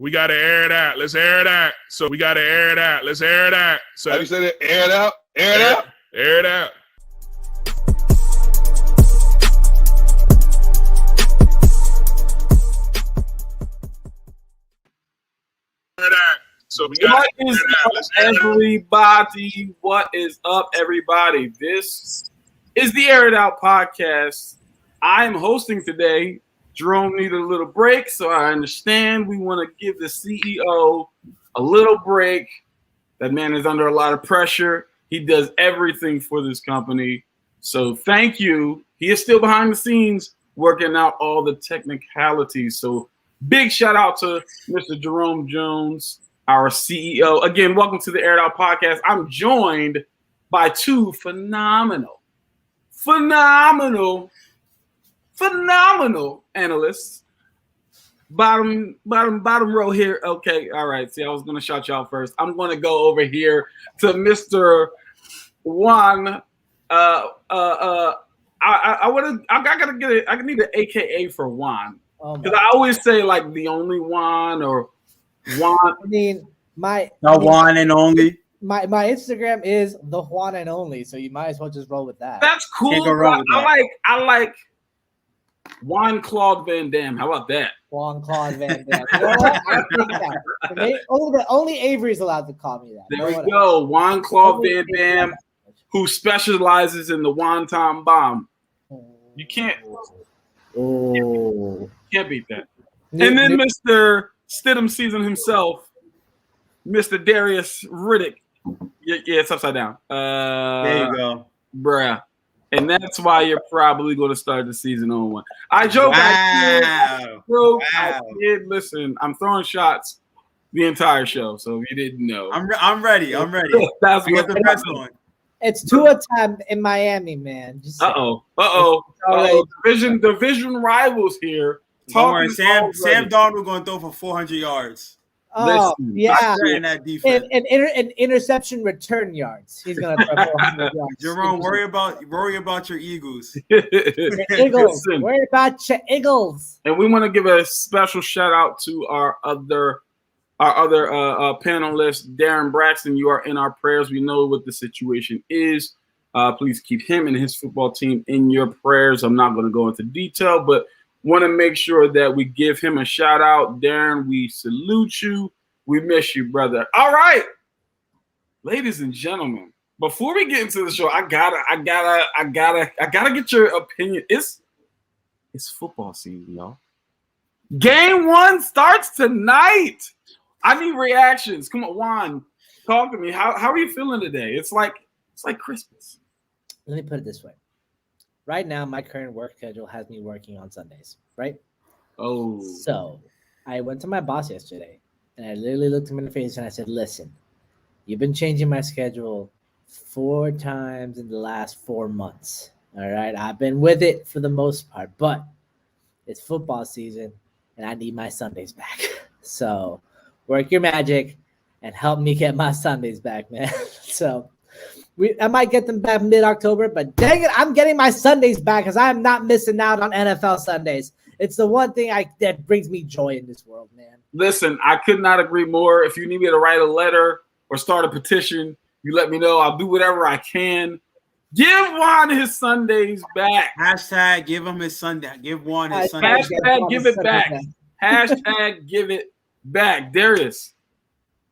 We got to air it out. Let's air it out. So we got to air it out. Let's air it out. So how do you say that? Air it out. Air it out. Air it out. So what is up, everybody? What is up, everybody? This is the Air It Out podcast. I am hosting today. Jerome needed a little break, so I understand. We want to give the CEO a little break. That man is under a lot of pressure. He does everything for this company. So thank you. He is still behind the scenes working out all the technicalities. So big shout out to Mr. Jerome Jones, our CEO. Again, welcome to the Air It Out podcast. I'm joined by two phenomenal analysts. Bottom row here. Okay, all right. See, I was gonna shout y'all first. I'm gonna go over here to Mr. Juan. I need an AKA for Juan. Because I always say like the only Juan or Juan. I mean, one and only. My Instagram is the Juan and only, so you might as well just roll with that. That's cool. I like Juan Claude Van Damme. How about that? Juan Claude Van Damme. Only Avery's allowed to call me that. There we go. Juan Claude Van Damme, who specializes in the wonton bomb. You can't beat that. And then Mr. Stidham season himself, Mr. Darius Riddick. Yeah, it's upside down. There you go. Bruh. And that's why you're probably going to start the season on one. I joke. Wow. I did. Listen, I'm throwing shots the entire show, so if you didn't know. I'm ready. That's what the press going. It's Tua time in Miami, man. Division rivals here. Don't worry, Sam Darnold going to throw for 400 yards. Oh, yeah. In that defense. And interception return yards. He's going to throw 400 yards. Jerome, worry about your Eagles. Eagles. Worry about your Eagles. And we want to give a special shout out to our other panelist, Darren Braxton. You are in our prayers. We know what the situation is. Please keep him and his football team in your prayers. I'm not going to go into detail, but want to make sure that we give him a shout out. Darren, we salute you. We miss you, brother. All right, ladies and gentlemen, before we get into the show, I gotta get your opinion. It's football season, y'all. Game 1 starts tonight. I need reactions. Come on, Juan, talk to me. How are you feeling today? It's like Christmas. Let me put it this way. Right now, my current work schedule has me working on Sundays, right? Oh. So I went to my boss yesterday, and I literally looked him in the face, and I said, listen, you've been changing my schedule 4 times in the last 4 months, all right? I've been with it for the most part, but it's football season, and I need my Sundays back. So work your magic and help me get my Sundays back, man. So I might get them back mid-October, but dang it, I'm getting my Sundays back because I am not missing out on NFL Sundays. It's the one thing that brings me joy in this world, man. Listen, I could not agree more. If you need me to write a letter or start a petition, you let me know. I'll do whatever I can. Give Juan his Sundays back. Hashtag give him his Sunday. Give Juan his Sundays. Hashtag give it back. Hashtag give it back. Darius,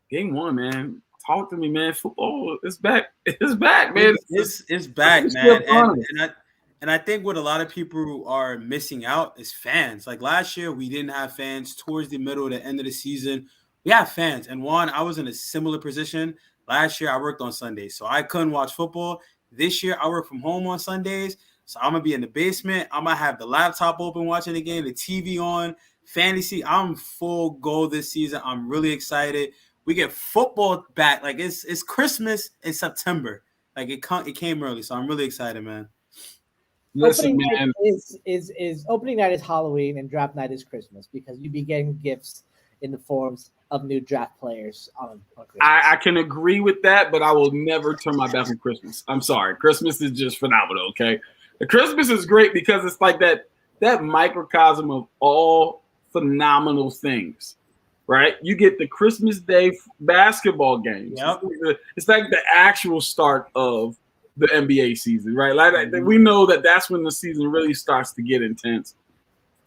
game 1, man. Talk to me, man. Football is back. It's back, man. It's back, man. And I think what a lot of people are missing out is fans. Like last year, we didn't have fans. Towards the middle, the end of the season, we have fans. And Juan, I was in a similar position. Last year, I worked on Sundays, so I couldn't watch football. This year, I work from home on Sundays, so I'm going to be in the basement. I'm going to have the laptop open watching the game, the TV on, fantasy. I'm full go this season. I'm really excited. We get football back. Like it's Christmas in September. Like it came early, so I'm really excited, man. Listen, opening man. Night is opening night is Halloween and draft night is Christmas because you be getting gifts in the forms of new draft players on Christmas. I can agree with that, but I will never turn my back on Christmas. I'm sorry. Christmas is just phenomenal, okay? The Christmas is great because it's like that microcosm of all phenomenal things. right? You get the Christmas Day basketball games. Yep. It's like the actual start of the NBA season, right? Like we know that that's when the season really starts to get intense.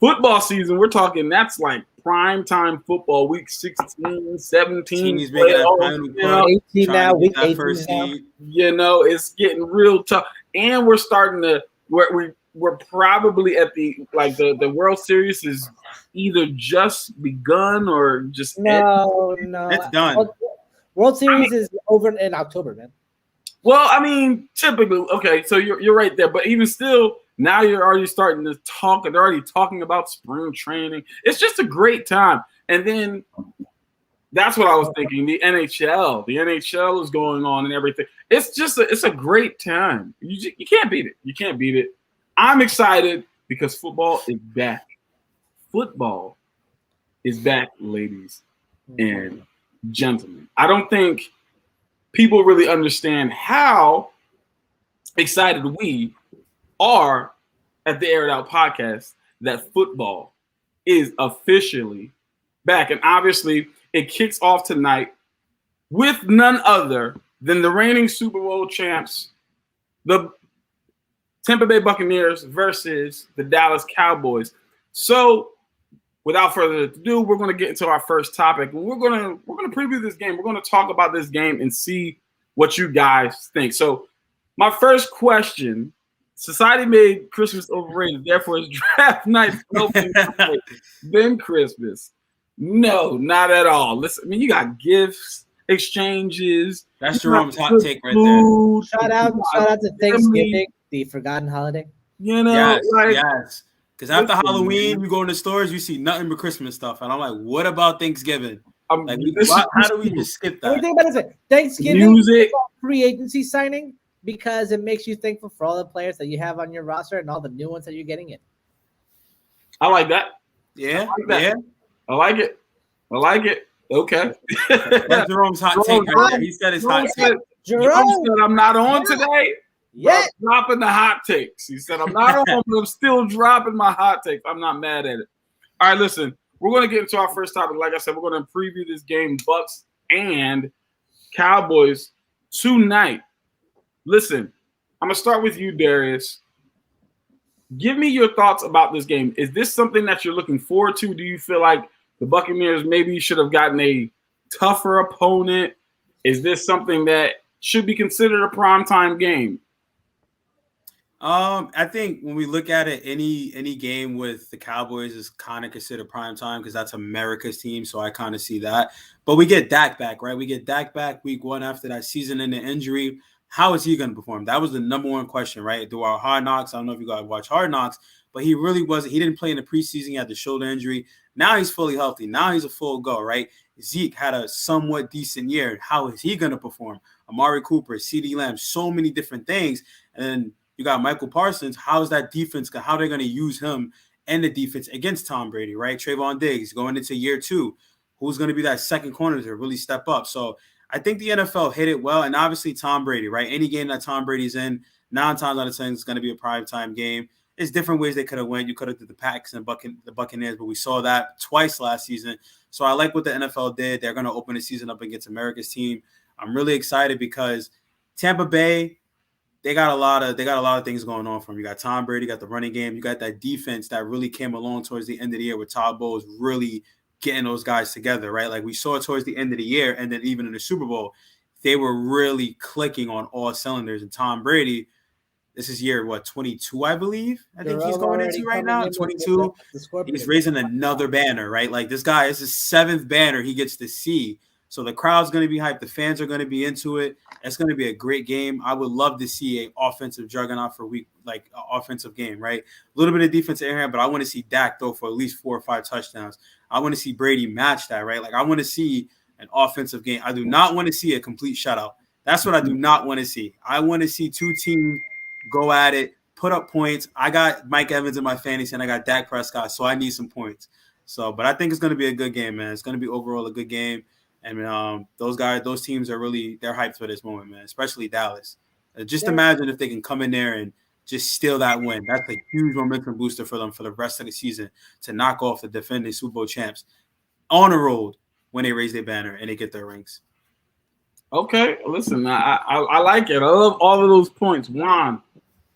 Football season, we're talking that's like prime time football, week 16, 17. He's making that final push, 18 now, week 18 first now. seed. You know, it's getting real tough. And we're starting to we're probably at the World Series is either just begun or just No. It's done. World Series is over in October, man. Well, I mean, typically, okay, so you're right there, but even still, now you're already starting to talk, and they're already talking about spring training. It's just a great time. And then that's what I was thinking. The NHL is going on and everything. It's a great time. You can't beat it. You can't beat it. I'm excited because football is back. Football is back, ladies and gentlemen. I don't think people really understand how excited we are at the Air It Out podcast that football is officially back. And obviously, it kicks off tonight with none other than the reigning Super Bowl champs, the Tampa Bay Buccaneers versus the Dallas Cowboys. So, without further ado, we're going to get into our first topic. We're going to preview this game. We're going to talk about this game and see what you guys think. So, my first question: society made Christmas overrated, therefore it's draft night then Christmas. No, not at all. Listen, I mean, you got gifts, exchanges. That's Jerome's hot take right there. Shout out to Thanksgiving, the forgotten holiday. You know, yes. Because after Halloween, you go in the stores, you see nothing but Christmas stuff, and I'm like, what about Thanksgiving? How do we just skip that? What do you think about it? Thanksgiving, music, free agency signing, because it makes you thankful for all the players that you have on your roster and all the new ones that you're getting in. I like that. Yeah, I like it. Okay. That's Jerome's hot take right there. He said his hot take. Jerome said, I'm not on today. Yeah. Dropping the hot takes. He said, I'm not on, but I'm still dropping my hot takes. I'm not mad at it. All right, listen. We're going to get into our first topic. Like I said, we're going to preview this game, Bucks and Cowboys tonight. Listen, I'm going to start with you, Darius. Give me your thoughts about this game. Is this something that you're looking forward to? Do you feel like the Buccaneers maybe should have gotten a tougher opponent? Is this something that should be considered a primetime game? I think when we look at it, any game with the Cowboys is kind of considered prime time because that's America's team. So I kind of see that. But we get Dak back, right? We get Dak back week 1 after that season-ending injury. How is he going to perform? That was the number one question, right? Through our Hard Knocks, I don't know if you guys watch Hard Knocks, but he really wasn't. He didn't play in the preseason. He had the shoulder injury. Now he's fully healthy. Now he's a full go, right? Zeke had a somewhat decent year. How is he going to perform? Amari Cooper, CeeDee Lamb, so many different things. And then you got Michael Parsons. How's that defense? How they're going to use him and the defense against Tom Brady, right? Trayvon Diggs going into year 2. Who's going to be that second corner to really step up? So I think the NFL hit it well. And obviously Tom Brady, right? Any game that Tom Brady's in, 9 times out of 10 is going to be a primetime game. There's different ways they could have went. You could have did the Packs and the Buccaneers, but we saw that twice last season. So I like what the NFL did. They're going to open the season up against America's team. I'm really excited because Tampa Bay, they got a lot of things going on for them. You got Tom Brady, you got the running game, you got that defense that really came along towards the end of the year with Todd Bowles really getting those guys together, right? Like we saw it towards the end of the year, and then even in the Super Bowl, they were really clicking on all cylinders. And Tom Brady, this is year 22, I believe. I think he's going into right now. 22. He's raising another banner, right? Like this guy is his 7th banner he gets to see. So the crowd's going to be hyped. The fans are going to be into it. It's going to be a great game. I would love to see an offensive juggernaut for week, like an offensive game, right? A little bit of defense in here, but I want to see Dak throw for at least 4 or 5 touchdowns. I want to see Brady match that, right? Like I want to see an offensive game. I do not want to see a complete shutout. That's what I do not want to see. I want to see 2 teams go at it, put up points. I got Mike Evans in my fantasy, and I got Dak Prescott, so I need some points. So, but I think it's going to be a good game, man. It's going to be overall a good game. And those teams are really, they're hyped for this moment, man, especially Dallas. Just imagine if they can come in there and just steal that win. That's a huge momentum booster for them for the rest of the season to knock off the defending Super Bowl champs on the road when they raise their banner and they get their rings. Okay, listen, I like it. I love all of those points. Juan,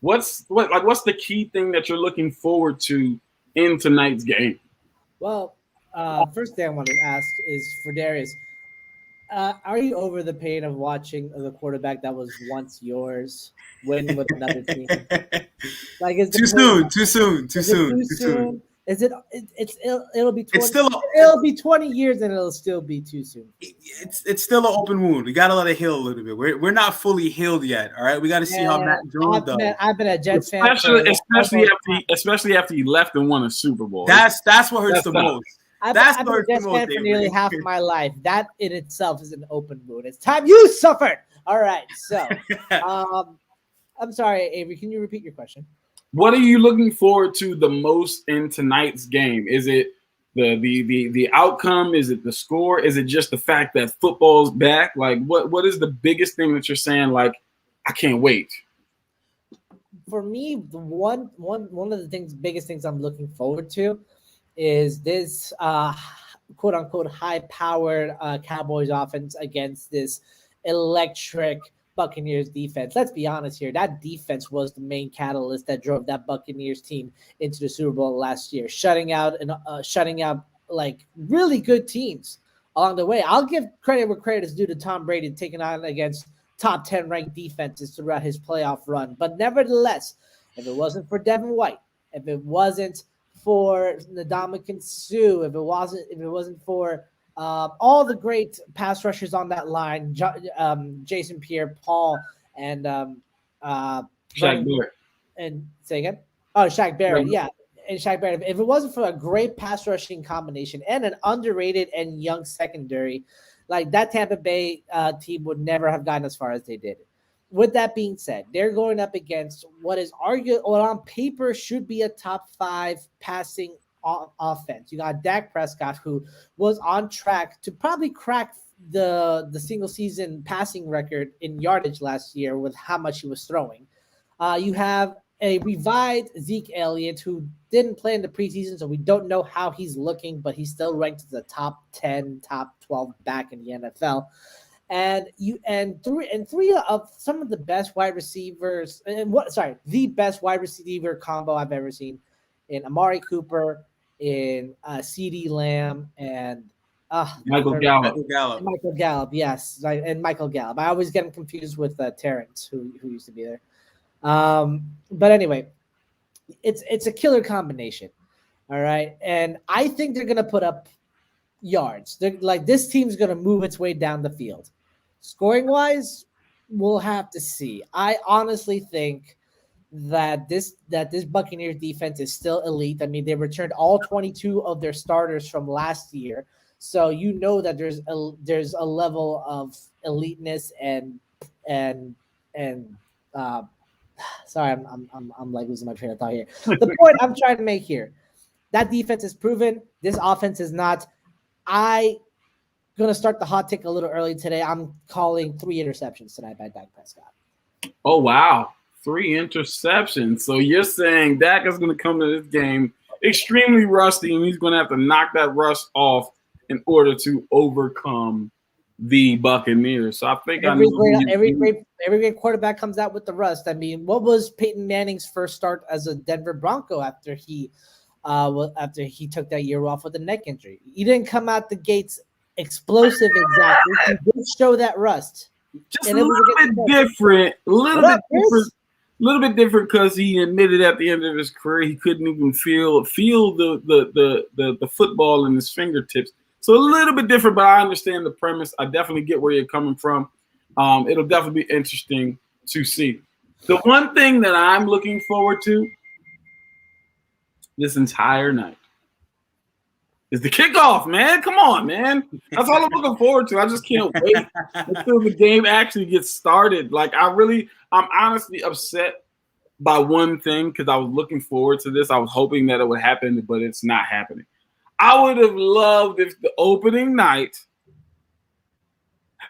what's the key thing that you're looking forward to in tonight's game? Well, first thing I want to ask is for Darius. Are you over the pain of watching the quarterback that was once yours win with another team? Like, is Too soon. Is it? It'll be 20, It's still it'll be 20 years and it'll still be too soon. It's still an open wound. We gotta let it heal a little bit. We're not fully healed yet. All right, we got to see how Matt Jones does. I've been a Jets fan, especially after he left and won a Super Bowl. That's what hurts the most. I've been a Jets fan for nearly half of my life. That in itself is an open wound. It's time you suffered. All right, so I'm sorry, Avery. Can you repeat your question? What are you looking forward to the most in tonight's game? Is it the outcome? Is it the score? Is it just the fact that football's back? Like, what is the biggest thing that you're saying? Like, I can't wait. For me, the one of the biggest things I'm looking forward to is this quote unquote high-powered Cowboys offense against this electric Buccaneers defense. Let's be honest here. That defense was the main catalyst that drove that Buccaneers team into the Super Bowl last year, shutting out like really good teams along the way. I'll give credit where credit is due to Tom Brady taking on against top 10 ranked defenses throughout his playoff run. But nevertheless, if it wasn't for Devin White, if it wasn't for Ndamukong Suh, if it wasn't for all the great pass rushers on that line, Jason Pierre-Paul and Shaq Barrett. And say again? Oh, Shaq Barrett, yeah. And Shaq Barrett. If it wasn't for a great pass rushing combination and an underrated and young secondary, like that Tampa Bay team would never have gotten as far as they did. With that being said, they're going up against what on paper should be a top 5 passing offense. You got Dak Prescott, who was on track to probably crack the single season passing record in yardage last year with how much he was throwing. You have a revived Zeke Elliott, who didn't play in the preseason, so we don't know how he's looking, but he's still ranked as a top 10, top 12 back in the NFL. And three of some of the best wide receivers, the best wide receiver combo I've ever seen in Amari Cooper, in CeeDee Lamb, and Michael Gallup. Michael Gallup, yes, and Michael Gallup. I always get him confused with Terrence, who used to be there. But anyway, it's a killer combination. All right, and I think they're gonna put up yards. They're like, this team's gonna move its way down the field. Scoring wise, we'll have to see. I honestly think that this Buccaneers defense is still elite. I mean, they returned all 22 of their starters from last year, so you know that there's a level of eliteness and sorry, I'm like losing my train of thought here. The point I'm trying to make here, that defense is proven. This offense is not. I going to start the hot take a little early today. I'm calling 3 interceptions tonight by Dak Prescott. Oh, wow. 3 interceptions. So you're saying Dak is going to come to this game extremely rusty, and he's going to have to knock that rust off in order to overcome the Buccaneers. So I think every great quarterback comes out with the rust. I mean, what was Peyton Manning's first start as a Denver Bronco after he took that year off with a neck injury? He didn't come out the gates explosive exactly. He did show that rust. Just a little bit different. A little bit different because he admitted at the end of his career he couldn't even feel the football in his fingertips. So a little bit different, but I understand the premise. I definitely get where you're coming from. It'll definitely be interesting to see. The one thing that I'm looking forward to this entire night is the kickoff, man. Come on, man. That's all I'm looking forward to. I just can't wait until the game actually gets started. Like, I'm honestly upset by one thing because I was looking forward to this. I was hoping that it would happen, but it's not happening. I would have loved if the opening night,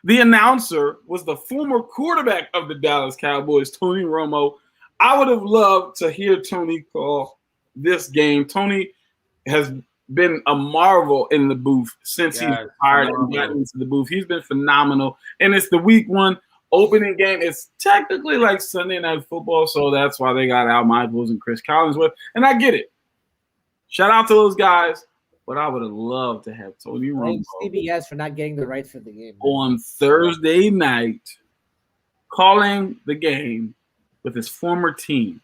the announcer was the former quarterback of the Dallas Cowboys, Tony Romo. I would have loved to hear Tony call this game. Tony has been a marvel in the booth since he retired and got phenomenal. into the booth. He's been phenomenal. And it's the week 1 opening game. It's technically like Sunday Night Football, so that's why they got Al Michaels and Chris Collinsworth. And I get it. Shout out to those guys. But I would have loved to have Tony Romo CBS for not getting the rights for the game on Thursday night calling the game with his former team.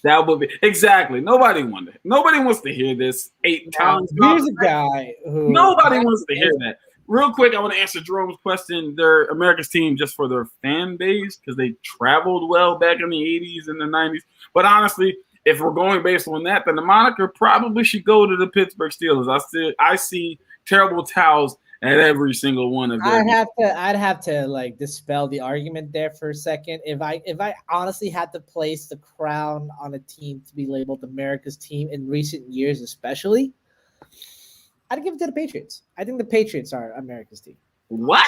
That would be exactly. Nobody wants to hear this 8 times. Here's a guy who Nobody wants to hear that. Real quick, I want to answer Jerome's question. They're America's team just for their fan base because they traveled well back in the 80s and the 90s. But honestly, if we're going based on that, then the moniker probably should go to the Pittsburgh Steelers. I see terrible towels at every single one of them. I'd have to like dispel the argument there for a second. If I honestly had to place the crown on a team to be labeled America's team in recent years, especially, I'd give it to the Patriots. I think the Patriots are America's team. What?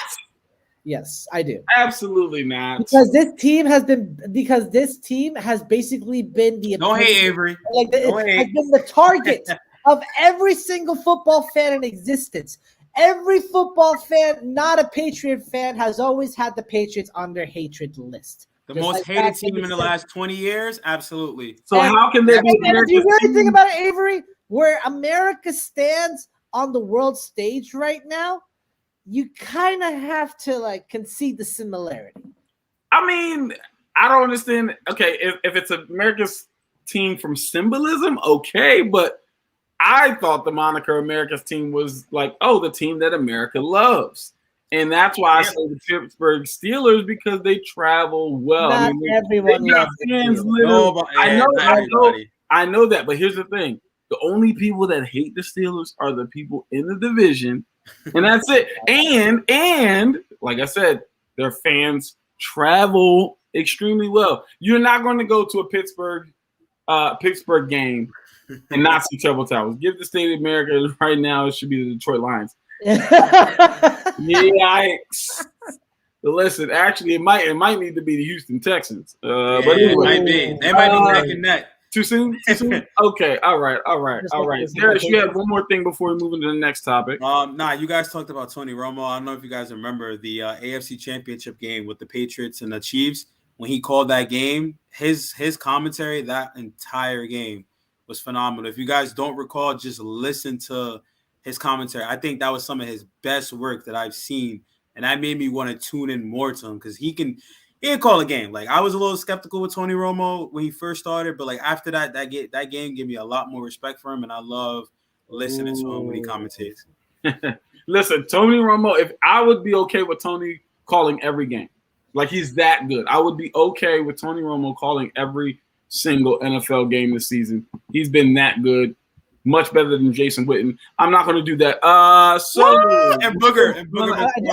Yes, I do. Absolutely not. Because this team has basically been the No hate, Avery. has been the target of every single football fan in existence. Every football fan, not a Patriot fan, has always had the Patriots on their hatred list. The most hated team in the last 20 years? Absolutely. So how can they be if you really think about it, Avery, where America stands on the world stage right now, you kind of have to like concede the similarity. I mean, I don't understand. Okay, if it's America's team from symbolism, okay, but I thought the moniker America's team was like, oh, the team that America loves. And that's why I say the Pittsburgh Steelers because they travel well. Not everyone loves fans. I know that, but here's the thing. The only people that hate the Steelers are the people in the division, and that's it. And like I said, their fans travel extremely well. You're not going to go to a Pittsburgh game and not see Trouble Towers. Give the state of America right now. It should be the Detroit Lions. Yikes! But listen, actually, it might need to be the Houston Texans. But anyway, it might be. They might be neck and neck. Too soon? Okay. All right. Darius, you have one more thing before we move into the next topic. You guys talked about Tony Romo. I don't know if you guys remember the AFC Championship game with the Patriots and the Chiefs. When he called that game, his commentary that entire game was phenomenal. If you guys don't recall, just listen to his commentary. I think that was some of his best work that I've seen, and that made me want to tune in more to him because he can call a game. Like I was a little skeptical with Tony Romo when he first started, but like after that game gave me a lot more respect for him, and I love listening to him when he commentates. Listen, Tony Romo, if I would be okay with Tony calling every game, like he's that good, I would be okay with Tony Romo calling every single NFL game this season. He's been that good, much better than Jason Witten. I'm not going to do that. And Booger.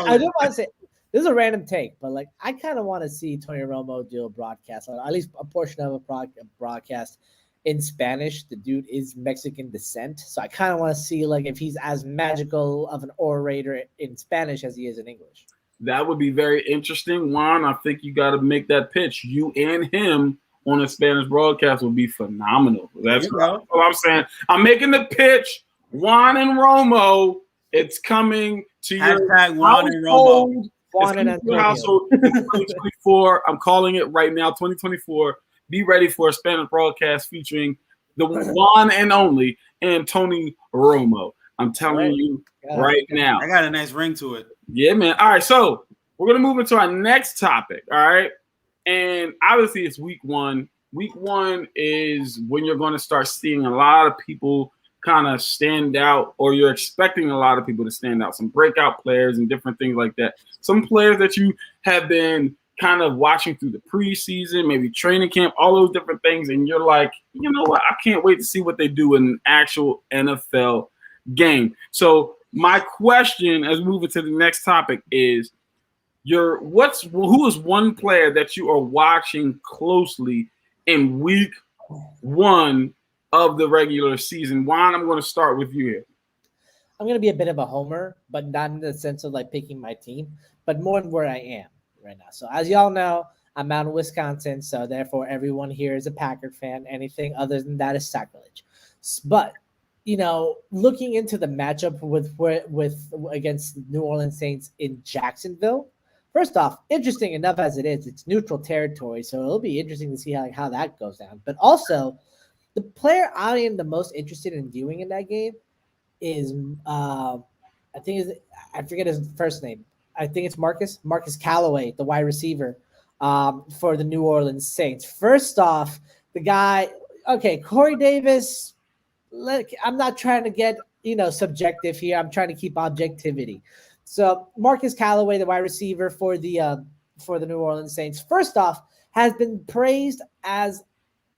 I do want to say. This is a random take, but like I kind of want to see Tony Romo do a broadcast, or at least a portion of a broadcast in Spanish. The dude is Mexican descent, so I kind of want to see like if he's as magical of an orator in Spanish as he is in English. That would be very interesting, Juan. I think you got to make that pitch. You and him on a Spanish broadcast would be phenomenal. That's what I'm saying. I'm making the pitch. Juan and Romo, it's coming to your Juan and Romo. Household 2024. I'm calling it right now, 2024. Be ready for a Spanish broadcast featuring the one and only Tony Romo. I'm telling you right now. I got a nice ring to it. Yeah, man. All right, so we're gonna move into our next topic. All right, and obviously it's week 1. Week 1 is when you're going to start seeing a lot of people kind of stand out, or you're expecting a lot of people to stand out, some breakout players and different things like that. Some players that you have been kind of watching through the preseason, maybe training camp, all those different things, and you're like, you know what, I can't wait to see what they do in an actual NFL game. So my question as we move into the next topic is who is one player that you are watching closely in week 1 of the regular season? Juan, I'm going to start with you here. I'm going to be a bit of a homer, but not in the sense of like picking my team, but more in where I am right now. So as y'all know, I'm out in Wisconsin, so therefore everyone here is a Packard fan. Anything other than that is sacrilege. But looking into the matchup with against New Orleans Saints in Jacksonville. First off, interesting enough as it is, it's neutral territory, so it'll be interesting to see how that goes down. But also, the player I am the most interested in viewing in that game is I forget his first name. I think it's Marcus Callaway, the wide receiver for the New Orleans Saints. First off, the guy, okay, Corey Davis. I'm not trying to get subjective here. I'm trying to keep objectivity. So Marcus Callaway, the wide receiver for the New Orleans Saints, first off, has been praised as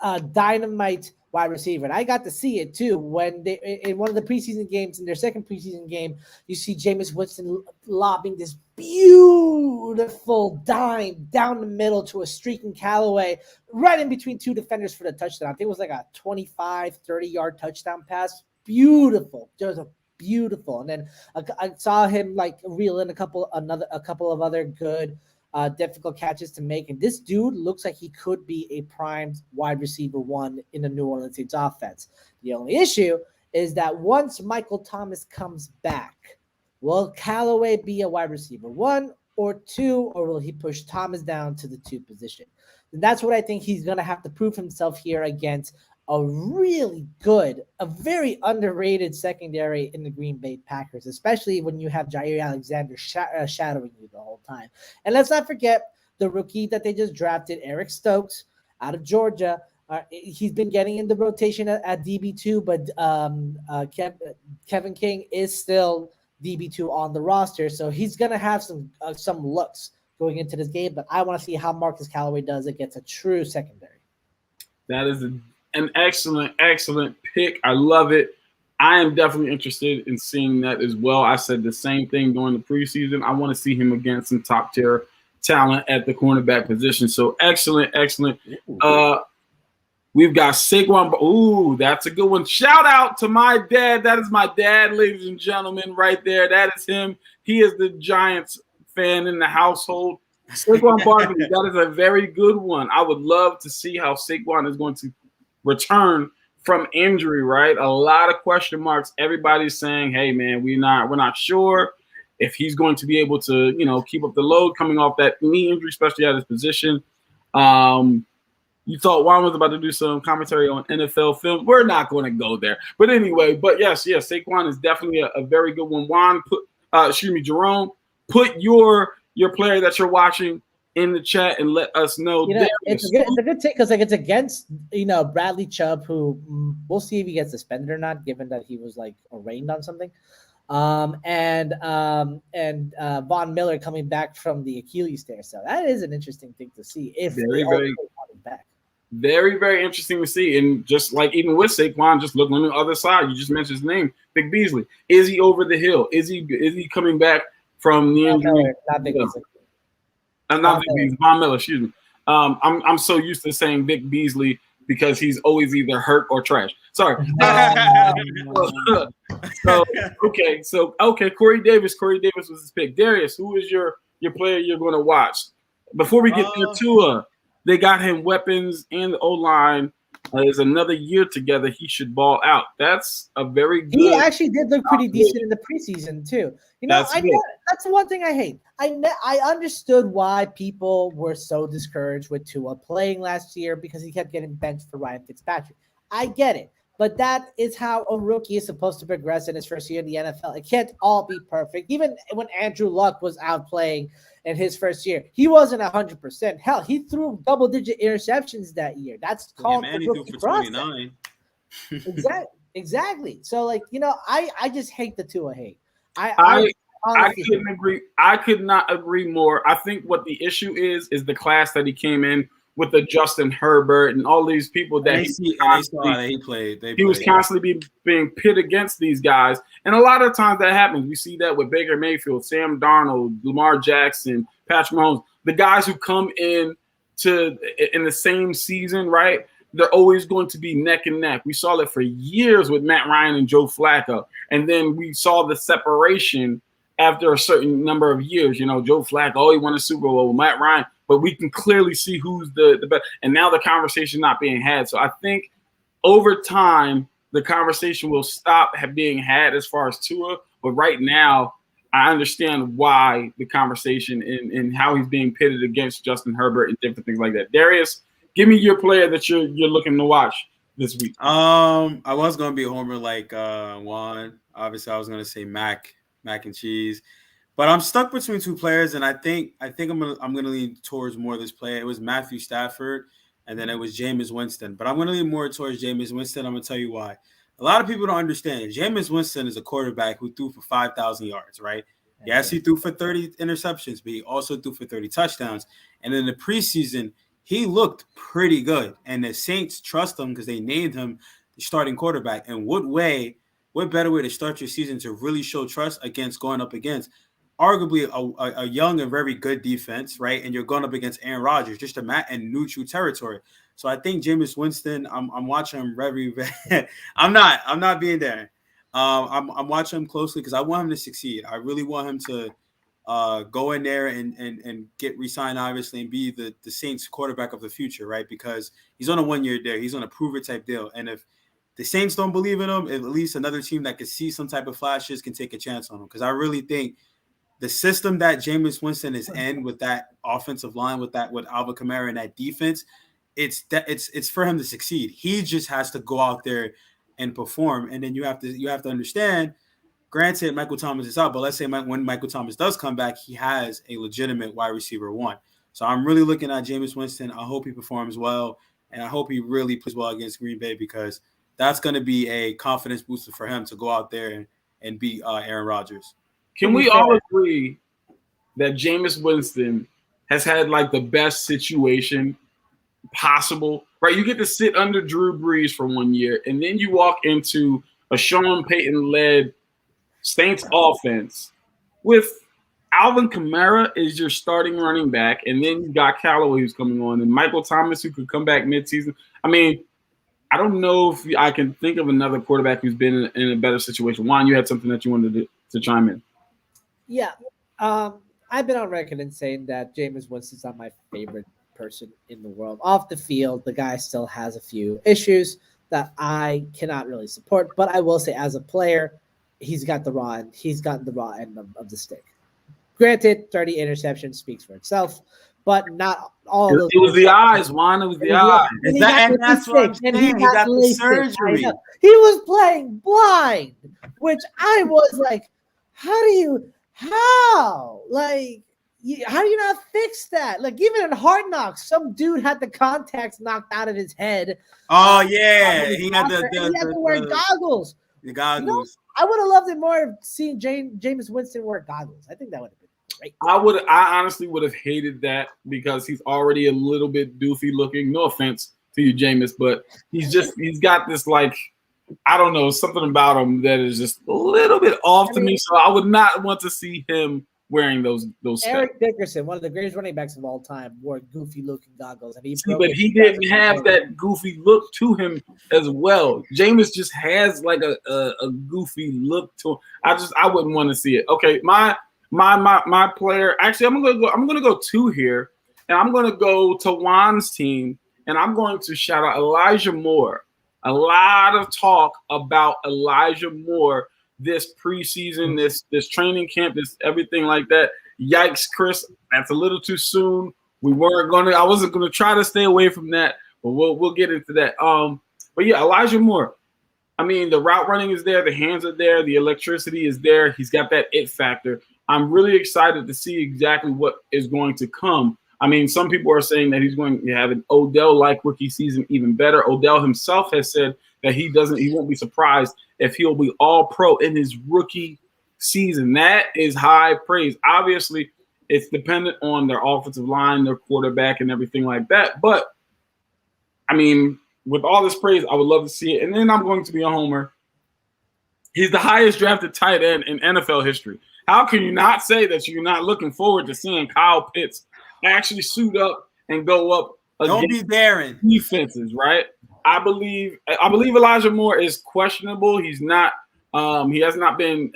a dynamite wide receiver, and I got to see it too when in one of the preseason games, in their second preseason game, you see Jameis Winston lobbing this beautiful dime down the middle to a streaking Callaway right in between two defenders for the touchdown. I think it was like a 25, 30-yard touchdown pass. Beautiful, just beautiful. And then I saw him like reel in a couple of other good difficult catches to make. And this dude looks like he could be a primed wide receiver one in the New Orleans Saints offense. The only issue is that once Michael Thomas comes back, will Callaway be a wide receiver one or two, or will he push Thomas down to the 2 position? And that's what I think he's going to have to prove himself here against a really good, a very underrated secondary in the Green Bay Packers, especially when you have Jair Alexander shadowing you the whole time. And let's not forget the rookie that they just drafted, Eric Stokes, out of Georgia. He's been getting in the rotation at DB2, but Kevin King is still DB2 on the roster, so he's going to have some looks going into this game, but I want to see how Marcus Callaway does against a true secondary. That is an excellent pick. I love it. I am definitely interested in seeing that as well. I said the same thing during the preseason. I want to see him against some top tier talent at the cornerback position. So excellent. We've got Saquon. Ooh, that's a good one. Shout out to my dad. That is my dad, ladies and gentlemen, right there. That is him. He is the Giants fan in the household. Saquon Barkley, that is a very good one. I would love to see how Saquon is going to return from injury, right? A lot of question marks. Everybody's saying, hey, man, we're not sure if he's going to be able to, keep up the load coming off that knee injury, especially at his position. You thought Juan was about to do some commentary on NFL film. We're not going to go there. But anyway, yes, Saquon is definitely a very good one. Juan, Jerome, put your player that you're watching in the chat and let us know. It's a good take because it's against Bradley Chubb, who we'll see if he gets suspended or not, given that he was like arraigned on something. And Von Miller coming back from the Achilles tear. So that is an interesting thing to see. If very back. Very, very interesting to see. And just like even with Saquon, just looking on the other side, you just mentioned his name, Vic Beasley. Is he over the hill? Is he coming back from the injury? Not Vic Beasley. Not Vic Beasley. Von Miller, excuse me. I'm so used to saying Vic Beasley because he's always either hurt or trash. Sorry. Okay. Corey Davis was his pick. Darius, who is your player you're going to watch? Before we get there, Tua. They got him weapons and the O-line. There's another year together. He should ball out. That's a very good. He actually did look pretty decent in the preseason too. That's the one thing I hate. I understood why people were so discouraged with Tua playing last year because he kept getting benched for Ryan Fitzpatrick. I get it. But that is how a rookie is supposed to progress in his first year in the NFL. It can't all be perfect. Even when Andrew Luck was out playing in his first year, he wasn't 100%. Hell, he threw double-digit interceptions that year. That's called the rookie process. Exactly. So, I just hate the Tua hate. I couldn't agree. I could not agree more. I think what the issue is the class that he came in with the Justin Herbert and all these people that he played. He was constantly being pit against these guys. And a lot of times that happens. We see that with Baker Mayfield, Sam Darnold, Lamar Jackson, Patrick Mahomes. The guys who come in the same season, right? They're always going to be neck and neck. We saw that for years with Matt Ryan and Joe Flacco. And then we saw the separation after a certain number of years. Joe Flacco, he won a Super Bowl with Matt Ryan. But we can clearly see who's the best. And now the conversation not being had. So I think over time, the conversation will stop being had as far as Tua. But right now, I understand why the conversation and how he's being pitted against Justin Herbert and different things like that. Darius, give me your player that you're looking to watch this week. I was gonna be a homer like Juan. Obviously, I was gonna say mac and cheese, but I'm stuck between two players, and I think I'm gonna lean towards more of this player. It was Matthew Stafford, and then it was Jameis Winston. But I'm gonna lean more towards Jameis Winston. I'm gonna tell you why. A lot of people don't understand. Jameis Winston is a quarterback who threw for 5,000 yards, right? Yes, he threw for 30 interceptions, but he also threw for 30 touchdowns. And in the preseason, he looked pretty good. And the Saints trust him because they named him the starting quarterback. And what better way to start your season to really show trust against going up against arguably a young and very good defense, right? And you're going up against Aaron Rodgers, just a mat and neutral territory. So I think Jameis Winston, I'm watching him very I'm not being there. I'm watching him closely because I want him to succeed. I really want him to go in there and get re-signed, obviously, and be the Saints quarterback of the future, right? Because he's on a 1-year deal. He's on a prove-it type deal. And if the Saints don't believe in him, at least another team that can see some type of flashes can take a chance on him. Because I really think the system that Jameis Winston is in with that offensive line, with Alvin Kamara and that defense, it's for him to succeed. He just has to go out there and perform. And then you have to understand, granted, Michael Thomas is out, but let's say when Michael Thomas does come back, he has a legitimate wide receiver 1. So I'm really looking at Jameis Winston. I hope he performs well, and I hope he really plays well against Green Bay because that's going to be a confidence booster for him to go out there and beat Aaron Rodgers. Can we all agree that Jameis Winston has had like the best situation possible, right? You get to sit under Drew Brees for 1 year, and then you walk into a Sean Payton-led Saints offense with Alvin Kamara is your starting running back, and then you got Callaway who's coming on, and Michael Thomas who could come back midseason. I mean, I don't know if I can think of another quarterback who's been in a better situation. Juan, you had something that you wanted to chime in. Yeah. I've been on record in saying that Jameis Winston's not my favorite person in the world. Off the field, the guy still has a few issues that I cannot really support. But I will say, as a player, he's gotten the raw end of the stick. Granted, 30 interceptions speaks for itself, but not all of those. It was the eyes, Juan. It was the eyes. That's what I'm saying. He got the surgery. He was playing blind, which I was like, how do you not fix that? Like, even in Hard Knocks, some dude had the contacts knocked out of his head. Oh yeah, he had to wear goggles. The goggles. You know, I would have loved it more seeing Jameis Winston wear goggles. I think that would have been great. I honestly would have hated that because he's already a little bit doofy looking. No offense to you, Jameis, but he's got this, like, I don't know, something about him that is just a little bit off to me. So I would not want to see him wearing those Eric specs. Dickerson, one of the greatest running backs of all time, wore goofy looking goggles, and he didn't have that goofy look to him as well. Jameis just has like a goofy look to him. I wouldn't want to see it. Okay, my player. Actually, I'm gonna go 2 here, and I'm gonna go to Juan's team, and I'm going to shout out Elijah Moore. A lot of talk about Elijah Moore this preseason, this training camp, this everything like that. Yikes, Chris, that's a little too soon. I wasn't gonna try to stay away from that, but we'll get into that. But yeah, Elijah Moore. I mean, the route running is there, the hands are there, the electricity is there. He's got that it factor. I'm really excited to see exactly what is going to come. I mean, some people are saying that he's going to have an Odell-like rookie season, even better. Odell himself has said that he won't be surprised if he'll be all pro in his rookie season. That is high praise. Obviously, it's dependent on their offensive line, their quarterback, and everything like that. But, I mean, with all this praise, I would love to see it. And then I'm going to be a homer. He's the highest drafted tight end in NFL history. How can you not say that you're not looking forward to seeing Kyle Pitts actually suit up and go up Don't be daring defenses, right? I believe Elijah Moore is questionable. He's not. He has not been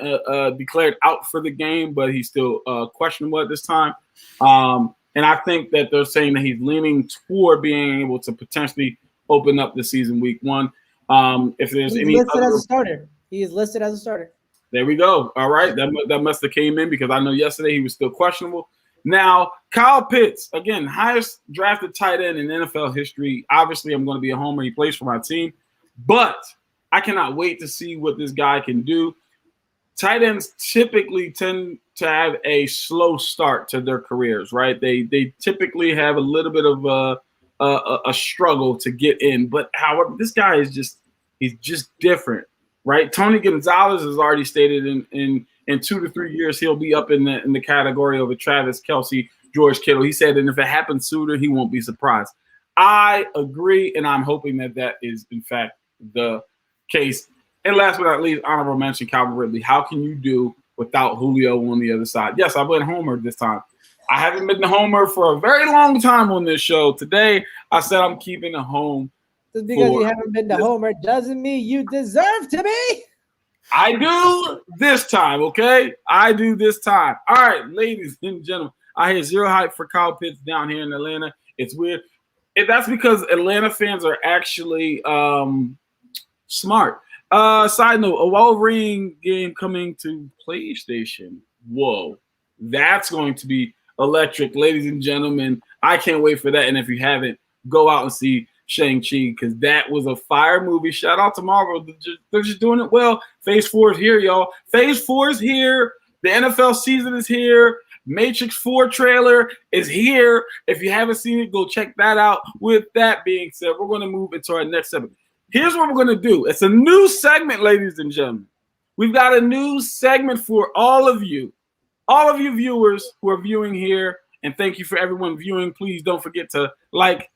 declared out for the game, but he's still questionable at this time. And I think that they're saying that he's leaning toward being able to potentially open up the season week 1. If there's He's any listed other, as a starter. He is listed as a starter. there we go. All right, that must have came in because I know yesterday he was still questionable. Now, Kyle Pitts, again, highest drafted tight end in NFL history. Obviously, I'm going to be a homer. He plays for my team, but I cannot wait to see what this guy can do. Tight ends typically tend to have a slow start to their careers, right? They typically have a little bit of a struggle to get in, but however, this guy is he's just different, right? Tony Gonzalez has already stated in 2 to 3 years he'll be up in the category of a Travis Kelce, George Kittle. He said, and if it happens sooner, he won't be surprised. I agree, and I'm hoping that is in fact the case. And last but not least, honorable mention, Calvin Ridley. How can you do without Julio on the other side? Yes, I went homer this time. I haven't been the homer for a very long time on this show. Today, I said I'm keeping a home. Just because you haven't been to homer doesn't mean you deserve to be. I do this time, okay? I do this time. All right, ladies and gentlemen, I hear zero hype for Kyle Pitts down here in Atlanta. It's weird. That's because Atlanta fans are actually smart. Side note, a Wolverine game coming to PlayStation. Whoa, that's going to be electric, ladies and gentlemen. I can't wait for that. And if you haven't, go out and see Shang-Chi because that was a fire movie. Shout out to Marvel. They're just doing it well. Phase 4 is here, y'all. Phase 4 is here. The NFL season is here. Matrix 4 trailer is here. If you haven't seen it, go check that out. With that being said, we're going to move into our next segment. Here's what we're going to do. It's a new segment, ladies and gentlemen. We've got a new segment for all of you viewers who are viewing here. And thank you for everyone viewing. Please don't forget to like,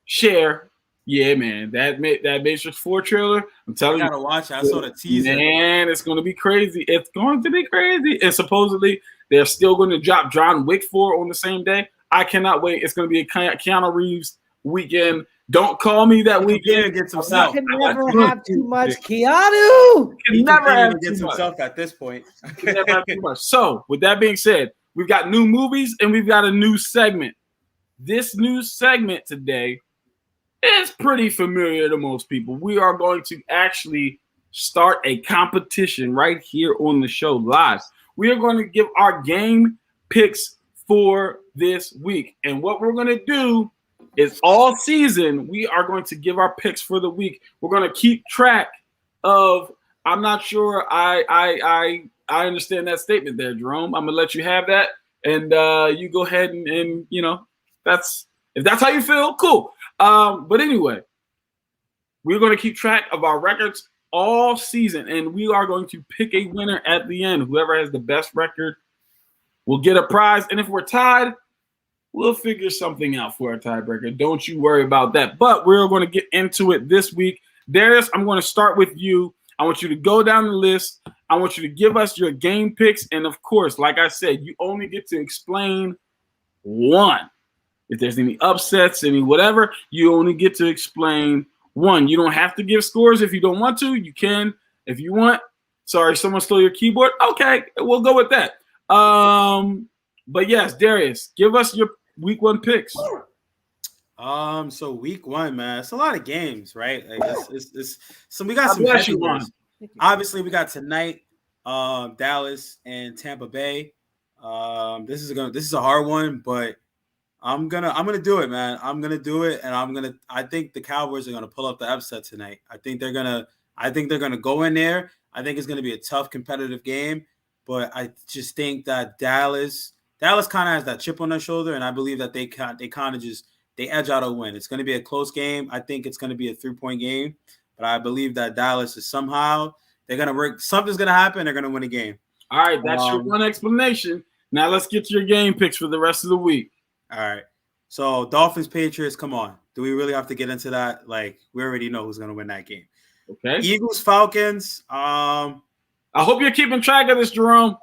share. Yeah, man. That Matrix 4 trailer, I'm telling you. I gotta watch it. I saw the teaser. Man, it's going to be crazy. It's going to be crazy. And supposedly, they're still going to drop John Wick 4 on the same day. I cannot wait. It's going to be a Keanu Reeves weekend. Don't call me that weekend. Gets himself. You can never have too much Keanu. You can never have gets too much. himself at this point. You can never have too much. So, with that being said, we've got new movies and we've got a new segment. This new segment today is pretty familiar to most people. We are going to actually start a competition right here on the show live. We are going to give our game picks for this week. And what we're going to do is all season, we are going to give our picks for the week. We're going to keep track of, I'm not sure I understand that statement there, Jerome. I'm going to let you have that. And you go ahead and you know, if that's how you feel, cool. But anyway, we're going to keep track of our records all season, and we are going to pick a winner at the end. Whoever has the best record will get a prize. And if we're tied, we'll figure something out for our tiebreaker. Don't you worry about that. But we're going to get into it this week. Darius, I'm going to start with you. I want you to go down the list. I want you to give us your game picks. And of course, like I said, you only get to explain one. If there's any upsets, any whatever, you only get to explain one. You don't have to give scores if you don't want to. You can if you want. Sorry, someone stole your keyboard. Okay, we'll go with that. But yes, Darius, give us your week 1 picks. So week 1, man, it's a lot of games, right? Like so we got some heavy ones. Obviously, we got tonight, Dallas and Tampa Bay. This is a hard one, but I'm gonna do it, man. I'm gonna do it, and I think the Cowboys are gonna pull up the upset tonight. I think they're gonna go in there. I think it's gonna be a tough, competitive game, but I just think that Dallas kind of has that chip on their shoulder, and I believe that they kind of just edge out a win. It's gonna be a close game. I think it's gonna be a 3-point game, but I believe that Dallas is they're gonna work. Something's gonna happen. They're gonna win a game. All right, that's your one explanation. Now let's get to your game picks for the rest of the week. All right. So Dolphins, Patriots, come on. Do we really have to get into that? Like, we already know who's going to win that game. Okay. Eagles, Falcons. I hope you're keeping track of this, Jerome.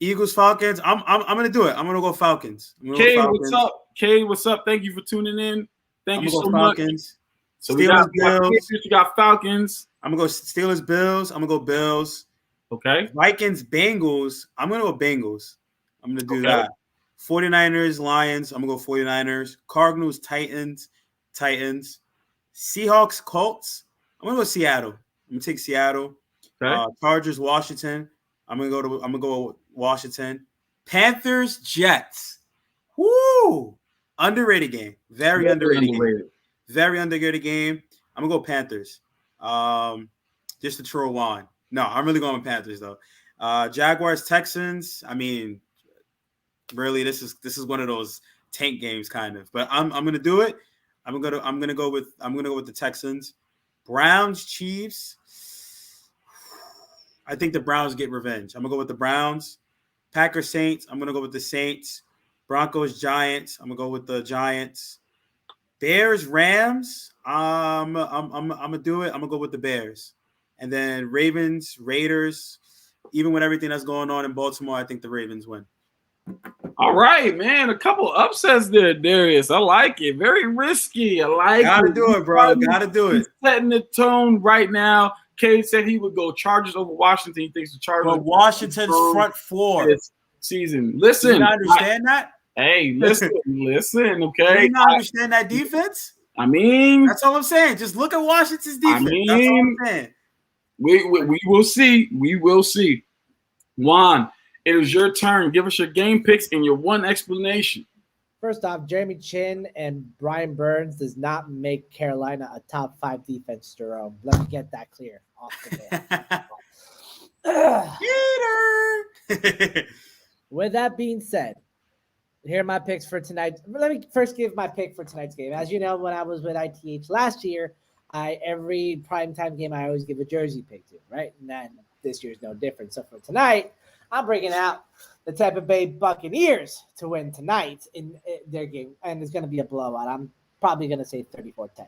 Eagles, Falcons. I'm going to do it. I'm going to go Falcons. Kay, what's up? Kay, what's up? Thank you for tuning in. Thank you so much. So Steelers, Bills. You got Falcons. I'm going to go Steelers, Bills. I'm going to go Bills. Okay. Vikings, Bengals. I'm going to go Bengals. I'm going to do that. 49ers, Lions. I'm going to go 49ers. Cardinals, Titans. Seahawks, Colts. I'm gonna go Seattle. I'm gonna take Seattle. Okay. Chargers, Washington. I'm gonna go with Washington. Panthers, Jets. Woo! Underrated game. Very underrated game. Very underrated game. I'm gonna go Panthers. Just to throw one. No, I'm really going with Panthers though. Jaguars, Texans. I mean, really, this is one of those tank games kind of. But I'm gonna do it. I'm gonna go with the Texans. Browns, Chiefs. I think the Browns get revenge. I'm gonna go with the Browns. Packers, Saints. I'm gonna go with the Saints. Broncos, Giants. I'm gonna go with the Giants. Bears, Rams. I'm gonna do it. I'm gonna go with the Bears. And then Ravens, Raiders. Even with everything that's going on in Baltimore, I think the Ravens win. All right, man. A couple upsets there, Darius. I like it. Very risky. I like Gotta it. do it, bro. Gotta do it. He's setting the tone right now. Cade said he would go Chargers over Washington. He thinks the Chargers. But Washington's front four this season. Listen, do you not understand that? Hey, listen, okay. Do you not understand that defense? I mean, that's all I'm saying. Just look at Washington's defense. That's all I'm saying. We will see. We will see. Juan, it is your turn. Give us your game picks and your one explanation. First off, Jeremy Chin and Brian Burns does not make Carolina a top 5 defense, Jerome. Let me get that clear off the bat. With that being said, here are my picks for tonight. Let me first give my pick for tonight's game. As you know, when I was with ITH last year, every primetime game I always give a jersey pick to, right? And then this year's no different. So for tonight, I'm bringing out the Tampa Bay Buccaneers to win tonight in their game, and it's going to be a blowout. I'm probably going to say 34-10.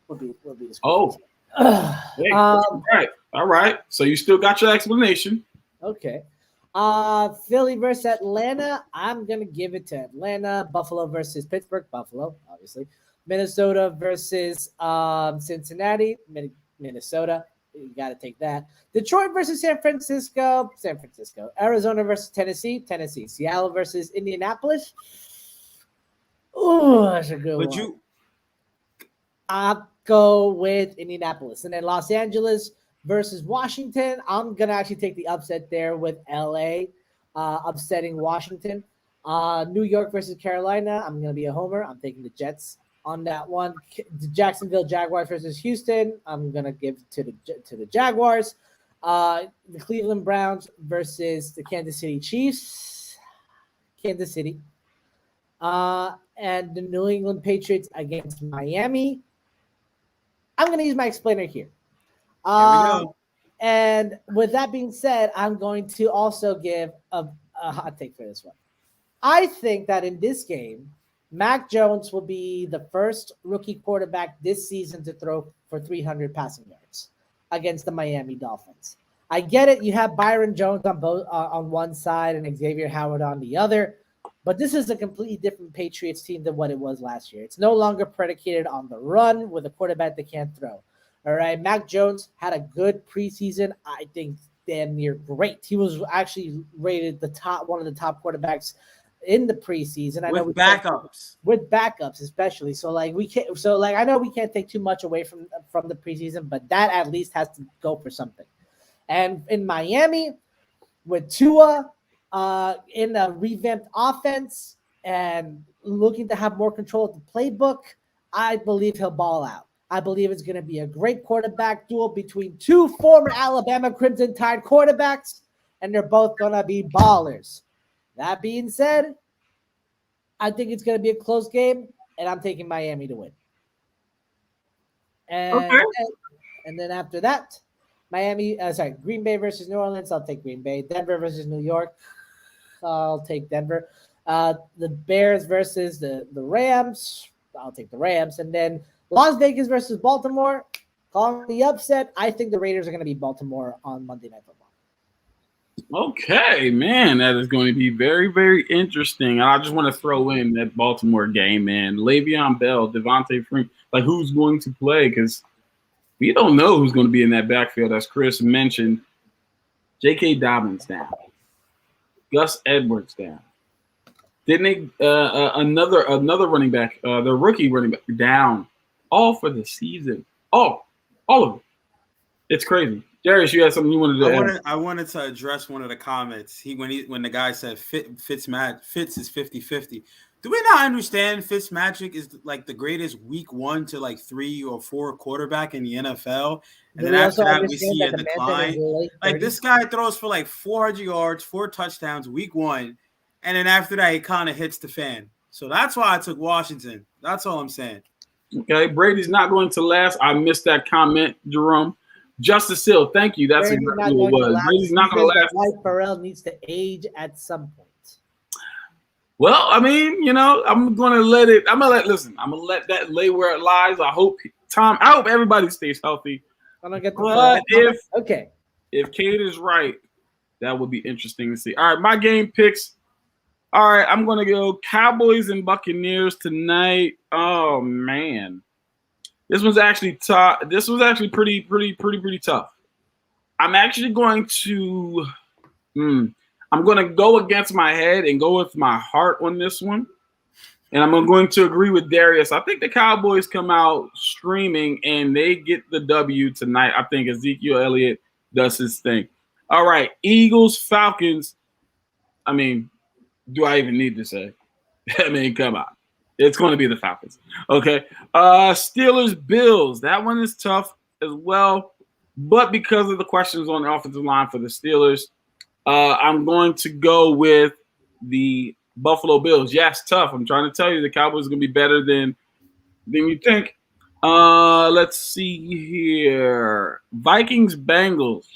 Will be the score. Hey, all right. So you still got your explanation. Okay. Philly versus Atlanta. I'm going to give it to Atlanta. Buffalo versus Pittsburgh. Buffalo, obviously. Minnesota versus Cincinnati. Minnesota. You got to take that. Detroit versus San Francisco. San Francisco. Arizona versus Tennessee. Tennessee. Seattle versus Indianapolis. Ooh, that's a good one. I'll go with Indianapolis. And then Los Angeles versus Washington. I'm going to actually take the upset there with LA upsetting Washington. New York versus Carolina. I'm going to be a homer. I'm taking the Jets on that one. The Jacksonville Jaguars versus Houston. I'm going to give to the Jaguars. The Cleveland Browns versus the Kansas City Chiefs. Kansas City. And the New England Patriots against Miami. I'm going to use my explainer here. There we go. And with that being said, I'm going to also give a hot take for this one. I think that in this game, Mac Jones will be the first rookie quarterback this season to throw for 300 passing yards against the Miami Dolphins. I get it. You have Byron Jones on one side and Xavier Howard on the other, but this is a completely different Patriots team than what it was last year. It's no longer predicated on the run with a quarterback that can't throw. All right, Mac Jones had a good preseason. I think damn near great. He was actually rated one of the top quarterbacks in the preseason. With backups, especially. So I know we can't take too much away from the preseason, but that at least has to go for something. And in Miami, with Tua in a revamped offense and looking to have more control of the playbook, I believe he'll ball out. I believe it's going to be a great quarterback duel between two former Alabama Crimson Tide quarterbacks, and they're both going to be ballers. That being said, I think it's going to be a close game, and I'm taking Miami to win. And then after that, Green Bay versus New Orleans, I'll take Green Bay. Denver versus New York, I'll take Denver. The Bears versus the Rams, I'll take the Rams. And then Las Vegas versus Baltimore, calling the upset. I think the Raiders are going to beat Baltimore on Monday Night Football. Okay, man, that is going to be very, very interesting. I just want to throw in that Baltimore game, man. Le'Veon Bell, Devontae Freeman, who's going to play? Because we don't know who's going to be in that backfield. As Chris mentioned, J.K. Dobbins down, Gus Edwards down. Didn't they? Another running back, the rookie running back down, all for the season. Oh, All of it. It's crazy. Darius, you had something you wanted to add? I wanted to address one of the comments. When the guy said Fitz is 50-50. Do we not understand Fitzmagic is like the greatest week 1 to like 3 or 4 quarterback in the NFL? And then after that, we see a decline. Like this guy throws for like 400 yards, 4 touchdowns week 1. And then after that, he kind of hits the fan. So that's why I took Washington. That's all I'm saying. Okay, Brady's not going to last. I missed that comment, Jerome. Justice Hill, thank you. That's exactly what it was. Brady's not going to last. Mike Farrell needs to age at some point. Well, I mean, I'm going to let that lay where it lies. I hope everybody stays healthy. I don't get the but okay. If Cade is right, that would be interesting to see. All right, my game picks. All right, I'm going to go Cowboys and Buccaneers tonight. Oh man. This was actually tough. This was actually pretty tough. I'm actually going to I'm going to go against my head and go with my heart on this one. And I'm going to agree with Darius. I think the Cowboys come out streaming and they get the W tonight. I think Ezekiel Elliott does his thing. All right, Eagles, Falcons. I mean, do I even need to say? I mean, come on. It's going to be the Falcons. Okay. Steelers, Bills. That one is tough as well. But because of the questions on the offensive line for the Steelers, I'm going to go with the Buffalo Bills. Yes, tough. I'm trying to tell you the Cowboys are going to be better than you think. Let's see here. Vikings, Bengals.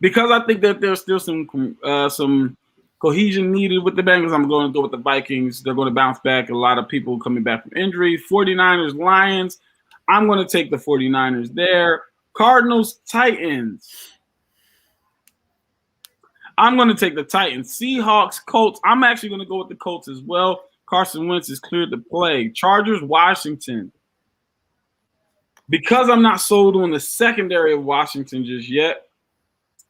Because I think that there's still some cohesion needed with the Bengals, I'm going to go with the Vikings. They're going to bounce back. A lot of people coming back from injury. 49ers, Lions. I'm going to take the 49ers there. Cardinals, Titans. I'm going to take the Titans. Seahawks, Colts. I'm actually going to go with the Colts as well. Carson Wentz is cleared to play. Chargers, Washington. Because I'm not sold on the secondary of Washington just yet,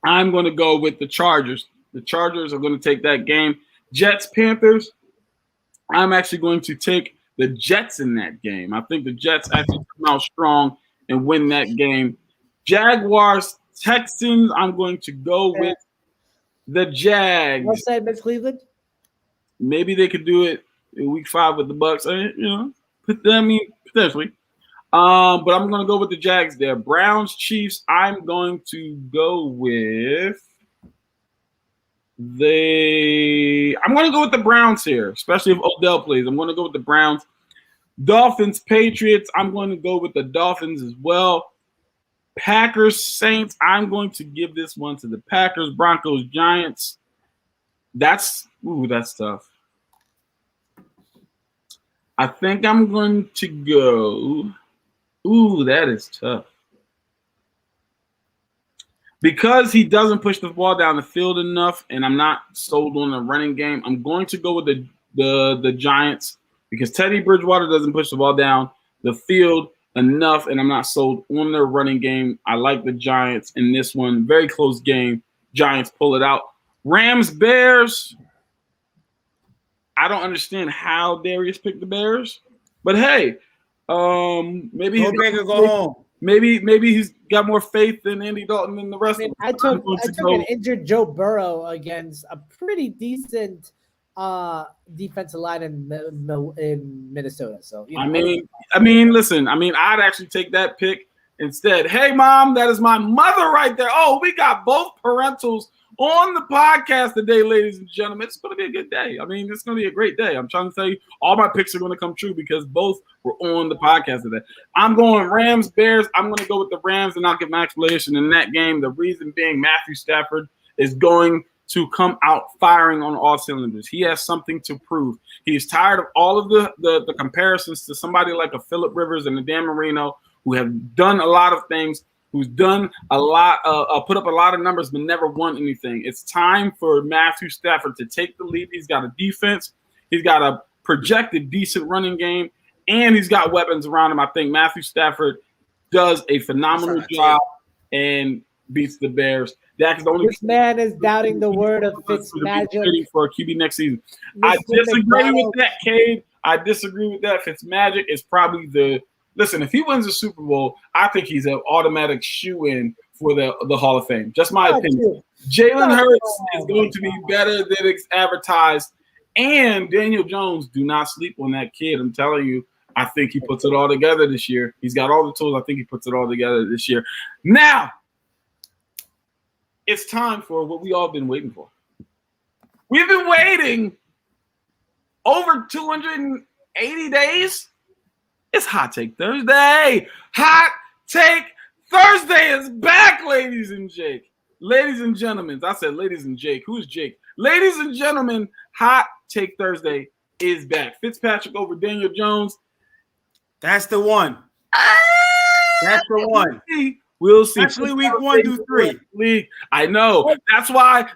I'm going to go with the Chargers. The Chargers are going to take that game. Jets, Panthers. I'm actually going to take the Jets in that game. I think the Jets actually come out strong and win that game. Jaguars, Texans. I'm going to go with the Jags. What's that, Miss Cleveland? Maybe they could do it in week 5 with the Bucks. Potentially. But I'm going to go with the Jags there. Browns, Chiefs. I'm going to go with I'm going to go with the Browns here, especially if Odell plays. I'm going to go with the Browns. Dolphins, Patriots. I'm going to go with the Dolphins as well. Packers, Saints. I'm going to give this one to the Packers. Broncos, Giants. That's tough. I think I'm going to go. That is tough. Because he doesn't push the ball down the field enough, and I'm not sold on the running game, I'm going to go with the Giants because Teddy Bridgewater doesn't push the ball down the field enough, and I'm not sold on their running game. I like the Giants in this one. Very close game. Giants pull it out. Rams, Bears. I don't understand how Darius picked the Bears, but hey, maybe go home. Maybe he's got more faith than Andy Dalton than the rest of them. I took an injured Joe Burrow against a pretty decent defensive line in Minnesota. So I mean, listen. I'd actually take that pick instead. Hey, Mom, that is my mother right there. Oh, we got both parentals on the podcast today, ladies and gentlemen. It's going to be a good day. It's going to be a great day. I'm trying to tell you, all my picks are going to come true because both were on the podcast today. I'm going Rams, Bears. I'm going to go with the Rams, and I'll give my explanation in that game. The reason being Matthew Stafford is going to come out firing on all cylinders. He has something to prove. He's tired of all of the comparisons to somebody like a Phillip Rivers and a Dan Marino who have done a lot of things, who's done a lot, put up a lot of numbers, but never won anything. It's time for Matthew Stafford to take the lead. He's got a defense. He's got a projected decent running game, and he's got weapons around him. I think Matthew Stafford does a phenomenal job and beats the Bears. That's the only. This man is doubting the word of Fitzmagic for a QB next season. I disagree with that, Cade. I disagree with that. Fitzmagic is probably the listen, if he wins the Super Bowl, I think he's an automatic shoe-in for the Hall of Fame. Just my opinion. Jalen Hurts is going to be better than it's advertised. And Daniel Jones, do not sleep on that kid. I'm telling you, I think he puts it all together this year. He's got all the tools. I think he puts it all together this year. Now, it's time for what we all been waiting for. We've been waiting over 280 days. It's Hot Take Thursday. Hot Take Thursday is back, ladies and Jake. Ladies and gentlemen, I said ladies and Jake. Who's Jake? Ladies and gentlemen, Hot Take Thursday is back. Fitzpatrick over Daniel Jones. That's the one. That's the one. We'll see. Actually, week 1 through 3. League. I know. That's why